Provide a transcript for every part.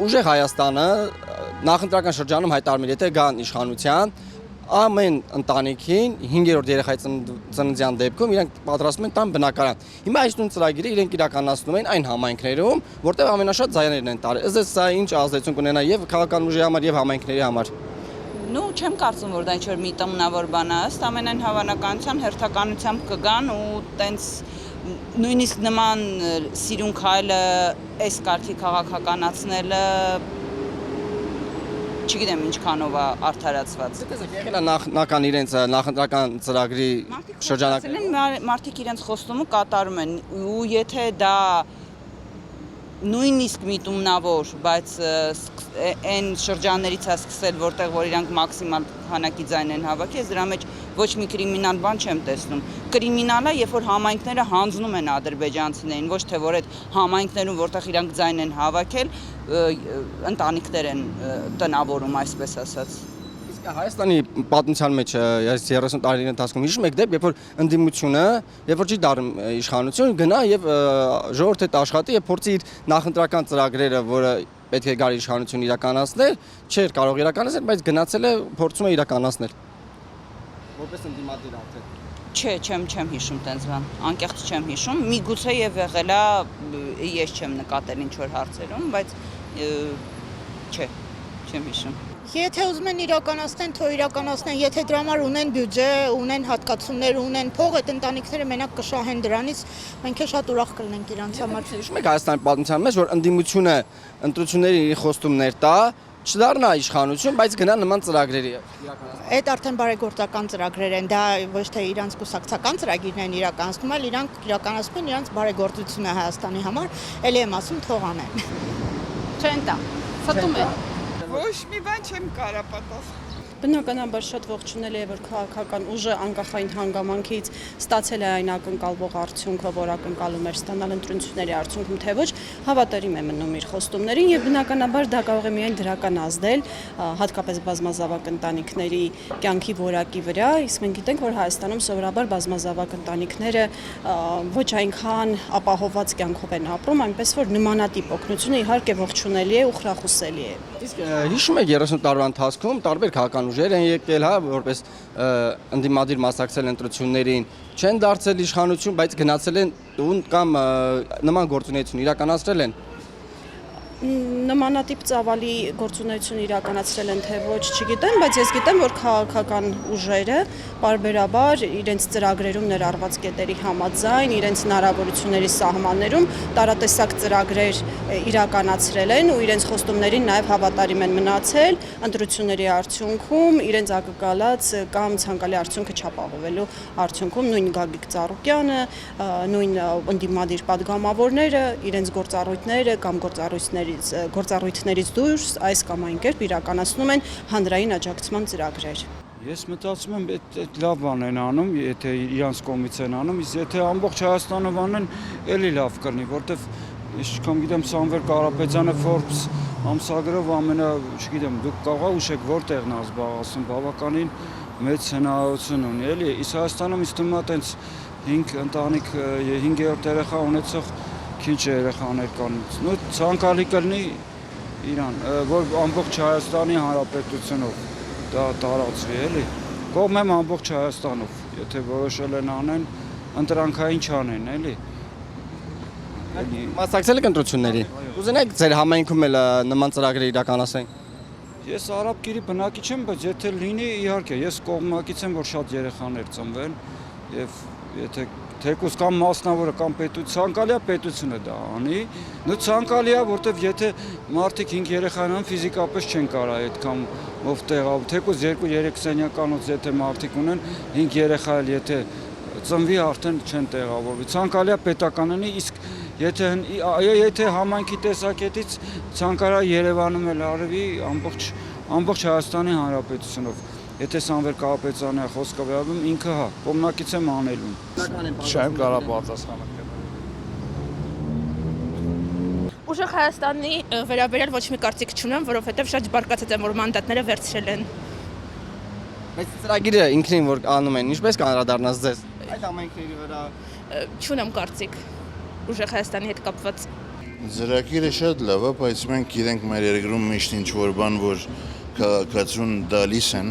ուժեղ Հայաստանը նախընտրական շրջանում հայտարարել եթե գան իշխանության ամեն ընտանիքին 5-րդ երեխայի ծննդյան դեպքում իրենք պատրաստում են տան բնակարան։ Հիմա այս նույն ծրագիրը իրենք իրականացնում են այն համայնքներում, որտեղ ամենաշատ ձայներն են տարել։ Ըստ սա ինչ ազդեցություն կունենա եւ քաղաքական ուժի համար եւ համայնքների համար։ Ну, չեմ կարծում, որ դա ինչ-որ միտումնավոր բան է, ըստ ամենայն հավանականության հերթականությամբ կգան ու տենց նույնիսկ նման սիրուն քայլը այս կարգի քաղաքականացնելը չգիտեմ ինչքանով է արդարացված։ Եղել է նախնական իրենց նախընտրական ծրագրի շրջանակներում մարդիկ իրենց խոստումը կատարում են ու եթե դա նույնիսկ միտումնավոր, բայց այն շրջաններից է սկսել, որտեղ որ իրանք մաքսիմալ քանակի ձայն են հավաքի, ես դրա մեջ ոչ մի կրիմինալ բան չեմ տեսնում։ Կրիմինալը, երբ որ համայնքները հանձնում են ադրբեջանցիներին, ոչ թե որ այդ համայնքներում, որտեղ իրանք ձայն են հավաքել, ընտանիքներ են տնավորում, այսպես ասած։ Հայաստանի պատմության մեջ 30 տարիների ընթացքում հիշում եք դեպք, երբ որ ընդդիմությունը, երբ որ չի դառնում իշխանություն, գնա եւ ժողովուրդը հետ աշխատի եւ փորձի իր նախընտրական ծրագրերը, որը պետք է գար իշխանություն իրականացնել, չէր կարող իրականացնել, բայց գնացել է փորձում է իրականացնել։ Որպես ընդդիմադիր արդեն։ Չէ, չեմ հիշում տենց բան, անկեղծ չեմ հիշում, միգուցե եւ եղել է, ես չեմ նկատել ինչ որ հարցերում, բայց չէ, չեմ հիշում։ Եթե ուզում են իրականացնեն, թող իրականացնեն, եթե դրա համար ունեն բյուջե, ունեն հատկացումներ, ունեն փող, այդ ընտանիքները մենակ կշահեն դրանից, մենք էլ շատ ուրախ կլինենք իրանց համար։ Հիշում եք Հայաստանի պատմության մեջ, որ ընդդիմությունը ընտրությունների իր խոստումներ տա, չդառնա իշխանություն, բայց գնա նման ծրագրերի իրականացնի։ Այդ արդեն բարեգործական ծրագրեր են, դա ոչ թե իրանց կուսակցական ծրագիրն են իրականացնում, այլ իրանք իրականացնում են իրանց բարեգործությունը Հայաստանի համար, ելի եմ ասում թող անեն։ Չեն տա, ստում է։ Ոչ մի բան չեմ կարա պատասխանել։ Բնականաբար շատ ողջունել է, որ քաղաքական ուժը անկախային հանգամանքից ստացել է այն ակնկալվող արդյունքը, որ ակնկալում էր ստանալ ընտրությունների արդյունքում, թե ոչ, հավատարիմ է մնում իր խոստումներին եւ բնականաբար դա կարող է միայն դրական ազդել, հատկապես բազմազավակ ընտանիքների կյանքի որակի վրա, իսկ մենք գիտենք, որ Հայաստանում սովորաբար բազմազավակ ընտանիքները ոչ այնքան ապահովված կյանքով են ապրում, այնպես որ նմանատիպ օգնությունը իհարկե ողջունելի է ու խրախուսելի է։ Իսկ հիշում եք 30 տարվա ընթացքում տարբեր քաղաքական ուժեր են եկել, հա, որպես ընդդիմադիր մասնակցել ընտրություններին, չեն դարձել իշխանություն, բայց գնացել են տուն կամ նման գործունեություն իրականացրել են։ Նմանատիպ ծավալի գործունեություն իրականացրել են թե ոչ, չգիտեմ, բայց ես գիտեմ, որ քաղաքական ուժերը պարբերաբար իրենց ծրագրերում ներառված կետերի համաձայն, իրենց հնարավորությունների սահմաններում տարատեսակ ծրագրեր իրականացրել են ու իրենց խոստումներին նաև հավատարիմ են մնացել ընտրությունների արդյունքում, իրենց ակնկալած կամ ցանկալի արդյունքը չապահովելու արդյունքում նույն Գագիկ Ծառուկյանը, նույն ընդդիմադիր падգամավորները, իրենց գործառույթները կամ գործառույթներից դուրս այս կամ այն կերպ իրականացնում են հանրային աջակցման ծրագրեր։ Ես մտածում եմ, այդ լավ բան են անում, եթե իրանց կողմից են անում, իսկ եթե ամբողջ Հայաստանով անեն, էլի լավ կլինի, որտեվ ես չկամ գիտեմ Սամվել Կարապետյանը Forbes ամսագրով ամենա, չգիտեմ, դուք կարող ուշեք որտեղն է զբաղացում, բավականին մեծ հնարավորություն ունի, էլի, իսկ Հայաստանում ինձ թվում է տենց 5 ընտանիք 5-րդ երեխա ունեցող քիչ երեխաներ կան։ Նույն ցանկալի կլինի իրան, որ ամբողջ Հայաստանի Հանրապետությունով դա տարածվի, էլի։ Կողմ եմ ամբողջ Հայաստանով, եթե որոշել են անեն, ընտրանքային չանեն, էլի։ Մասնակցել եք ընտրությունների։ Ուզենեք ձեր համայնքում էլ նման ծրագրեր իրականացնեն։ Ես Արաբկիրի բնակիչ եմ, բայց եթե լինի, իհարկե, ես կողմնակից եմ, որ շատ երեխաներ ծնվեն եւ եթե թեկուզ կամ մասնավորը կամ ցանկալի է պետությունը դա անի, նույն ցանկալի է, որտեվ եթե մարդիկ 5 երեխան են, ֆիզիկապես չեն կարող այդքան ով տեղավ, թեկուզ 2-3 սենյականոց եթե մարդիկ ունեն 5 երեխա էլ եթե ծնվի արդեն չեն տեղավորվի։ Ցանկալի է պետական անի, իսկ եթե համայնքի տեսակետից ցանկալի Երևանում էլ արվի ամբողջ Հայաստանի Հանրապետությունով։ Եթե Սամվել Կարապետյանը խոսքը վերաբերում ինքը հա, կողմնակից եմ անելուն։ Չեմ կարող պատասխանել։ Ուժեղ Հայաստանի վերաբերյալ ոչ մի կարծիք չունեմ, որովհետև շատ բարկացած եմ, որ մանդատները վերցրել են։ Բայց ծրագիրը ինքնին որ անում են, ինչպես կանրադառնաց ձեզ։ Այդ համայնքների վրա Չունեմ կարծիք ուժեղ Հայաստանի հետ կապված։ Ծրագիրը շատ լավ է, բայց մենք գիտենք մեր երկրում միշտ ինչ որ բան, որ քաղաքացուն դալիս են,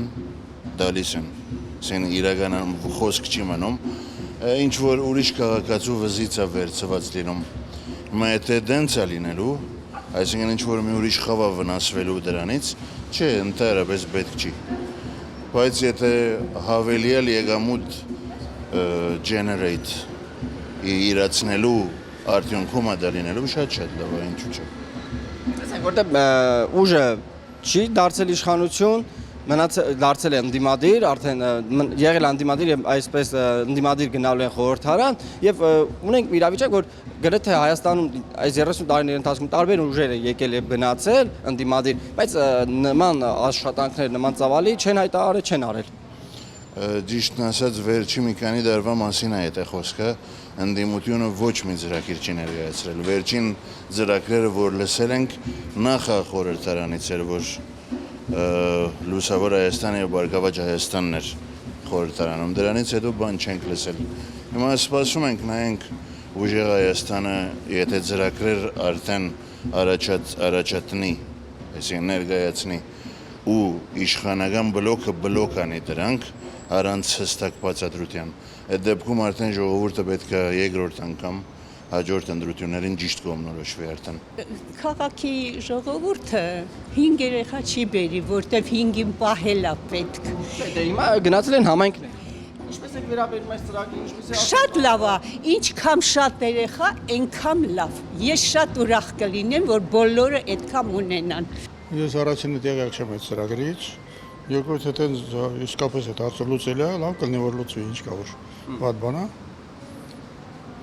ասեն իրականում խոսք չի մնում, ինչ որ ուրիշ քաղաքացու վզից է վերցված լինում։ Հիմա եթե դենց է լինելու, այսինքն ինչ որ մի ուրիշ խավ է վնասվելու դրանից, չէ, ընդհանրապես պետք չի։ Բայց եթե հավելյալ եկամուտ generate իրացնելու արդյունքում է դա լինելու շատ լավ է, ինչու՞ չէ։ Որտեղ ուժը չի դարձել իշխանություն, դարձել է ընդդիմադիր, արդեն եղել ընդդիմադիր եւ այսպես ընդդիմադիր գնալու են խորհրդարան եւ ունենք իրավիճակ, որ գրեթե Հայաստանում այս 30 տարիների ընթացքում տարբեր ուժեր են եկել եւ գնացել ընդդիմադիր, բայց նման աշխատանքներ, նման ծավալի չեն հայտարարել, չեն արել։ Ճիշտն ասած, վերջի մի քանի տարվա մասին է այդ խոսքը, ընդդիմությունը ոչ մի ծրագիր չի ներկայացրել։ Վերջին ծրագրերը, որ լսել ենք, նախ խորհրդարանից էր, որ Լուսավոր Հայաստանը եւ Բարգավաճ Հայաստանն էր խորհրդարանում։ Դրանից հետո բան չենք լսել։ Հիմա սպասում ենք նայենք ուժեղ Հայաստանը, եթե ծրագրեր արդեն առաջատնի, այսինքն ներկայացնի ու իշխանական բլոկը բլոկ անի դրանք առանց հստակ բացատրության։ Այդ դեպքում արդեն ժողովուրդը պետք է երկրորդ անգամ հաջորդ ընտրություններին ճիշտ կողմնորոշվի արդեն։ Քաղաքի ժողովուրդը 5 երեխա չի բերի, որտեվ 5-ին պահել է պետք։ Դե հիմա գնացել են համայնքներ։ Ինչպես եք վերաբերում այս ծրագրին, ինչպես է։ Շատ լավ է, ինչքան շատ երեխա, այնքան լավ։ Ես շատ ուրախ կլինեմ, որ բոլորը այդքան ունենան։ Ես առաջինը տեղյակ չեմ այդ ծրագրից, երկրորդ հետ իսկապես այդ հարցը լուծել է, լավ կլինի որ լուծվի, ինչ կա որ վատ բան է։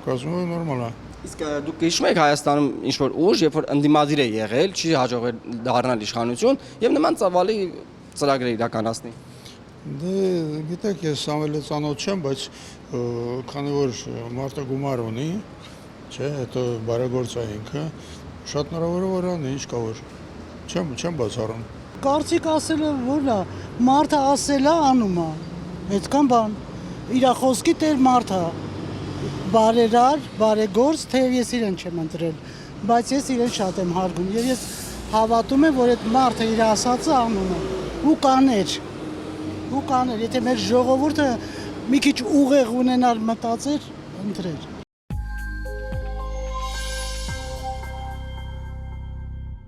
Կազմում է նորմալ է։ Իսկ դուք հիշում եք Հայաստանում ինչ որ ուժ, երբ որ ընդդիմադիր է եղել, չի հաջողվել դառնալ իշխանություն եւ նման ծավալի ծրագրեր իրականացնի։ Դե գիտեք, ես ամենը ծանոթ չեմ, բայց քանի որ մարդը գումար ունի, չէ, հետո բարեգործ է ինքը, շատ հնարավոր է որ անի, ինչ կա որ։ Չեմ բացառում։ Կարծիք ասելը որն է, մարդը ասել է անում է, այդքան բան, իր խոսքի տեր մարդը, բարերար, բարեգործ, թեև ես իրեն չեմ ընտրել, բայց ես իրեն շատ եմ հարգում եւ ես հավատում եմ, որ այդ մարդը իր ասածը անում է ու կաներ, եթե մեր ժողովուրդը մի քիչ ուղեղ ունենար մտածեր, ընտրեր։